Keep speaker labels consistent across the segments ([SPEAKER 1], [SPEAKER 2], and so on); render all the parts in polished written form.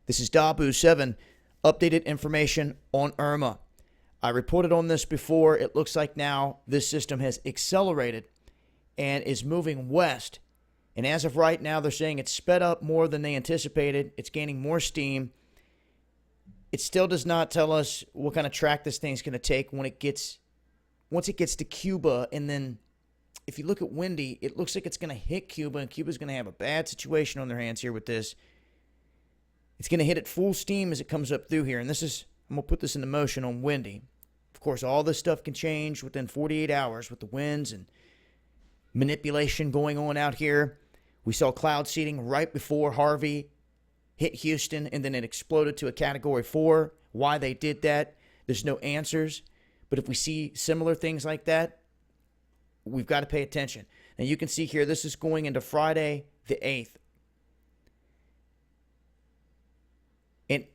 [SPEAKER 1] This is Dabu7, updated information on Irma. I reported on this before. It looks like now this system has accelerated and is moving west. And as of right now, they're saying it's sped up more than they anticipated. It's gaining more steam. It still does not tell us what kind of track this thing's going to take once it gets to Cuba. And then if you look at Windy, it looks like it's going to hit Cuba, and Cuba's going to have a bad situation on their hands here with this. It's going to hit at full steam as it comes up through here. And I'm going to put this into motion on Windy. Of course, all this stuff can change within 48 hours with the winds and manipulation going on out here. We saw cloud seeding right before Harvey hit Houston, and then it exploded to a Category 4. Why they did that, there's no answers. But if we see similar things like that, we've got to pay attention. Now you can see here, this is going into Friday the 8th. And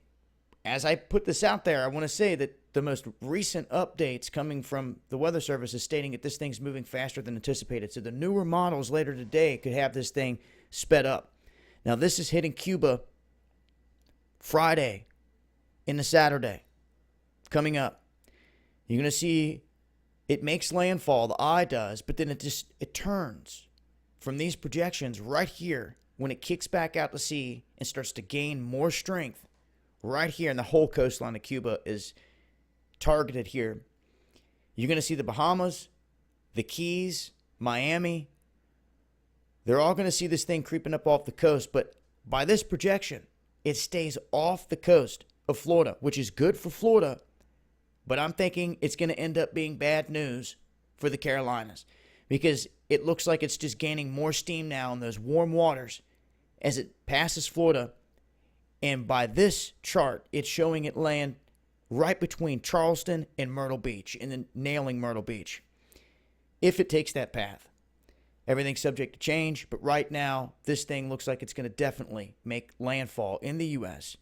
[SPEAKER 1] as I put this out there, I want to say that the most recent updates coming from the Weather Service is stating that this thing's moving faster than anticipated. So the newer models later today could have this thing sped up. Now this is hitting Cuba Friday into Saturday coming up. You're going to see it makes landfall, the eye does, but then it turns from these projections right here when it kicks back out to sea and starts to gain more strength right here, and the whole coastline of Cuba is targeted here. You're going to see the Bahamas, the Keys, Miami. They're all going to see this thing creeping up off the coast, but by this projection, it stays off the coast of Florida, which is good for Florida, but I'm thinking it's going to end up being bad news for the Carolinas because it looks like it's just gaining more steam now in those warm waters as it passes Florida. And by this chart, it's showing it land right between Charleston and Myrtle Beach, and then nailing Myrtle Beach if it takes that path. Everything's subject to change, but right now, this thing looks like it's going to definitely make landfall in the U.S.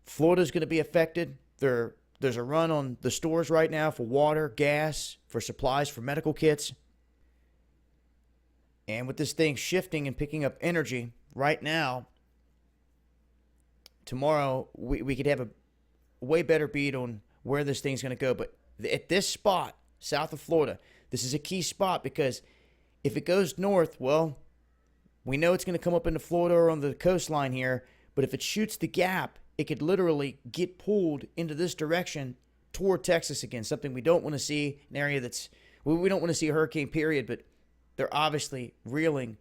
[SPEAKER 1] Florida's going to be affected. There's a run on the stores right now for water, gas, for supplies, for medical kits. And with this thing shifting and picking up energy right now, tomorrow we could have a way better beat on where this thing's going to go. But at this spot, south of Florida, this is a key spot because if it goes north, well, we know it's going to come up into Florida or on the coastline here. But if it shoots the gap, it could literally get pulled into this direction toward Texas again, something we don't want to see, an area that's, we don't want to see a hurricane, period, but they're obviously reeling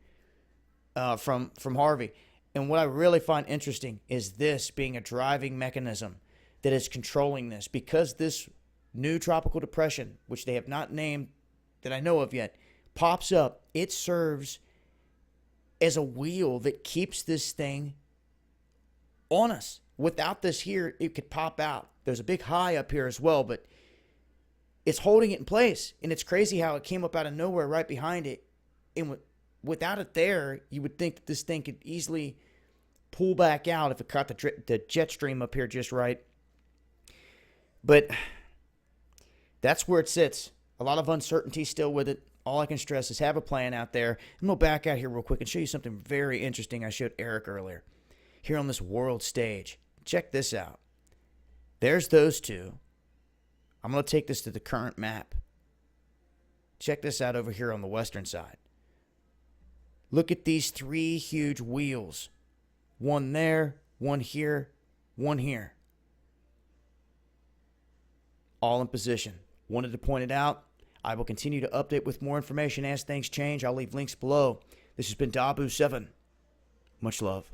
[SPEAKER 1] from Harvey. And what I really find interesting is this being a driving mechanism that is controlling this, because this new tropical depression, which they have not named that I know of yet, pops up. It serves as a wheel that keeps this thing on us. Without this here, it could pop out. There's a big high up here as well, but it's holding it in place. And it's crazy how it came up out of nowhere right behind it. And without it there, you would think that this thing could easily pull back out if it caught the jet stream up here just right. But that's where it sits. A lot of uncertainty still with it. All I can stress is have a plan out there. I'm going to back out here real quick and show you something very interesting I showed Eric earlier. Here on this world stage. Check this out. There's those two. I'm going to take this to the current map. Check this out over here on the western side. Look at these three huge wheels. One there, one here, one here. All in position. Wanted to point it out. I will continue to update with more information as things change. I'll leave links below. This has been Dabu7. Much love.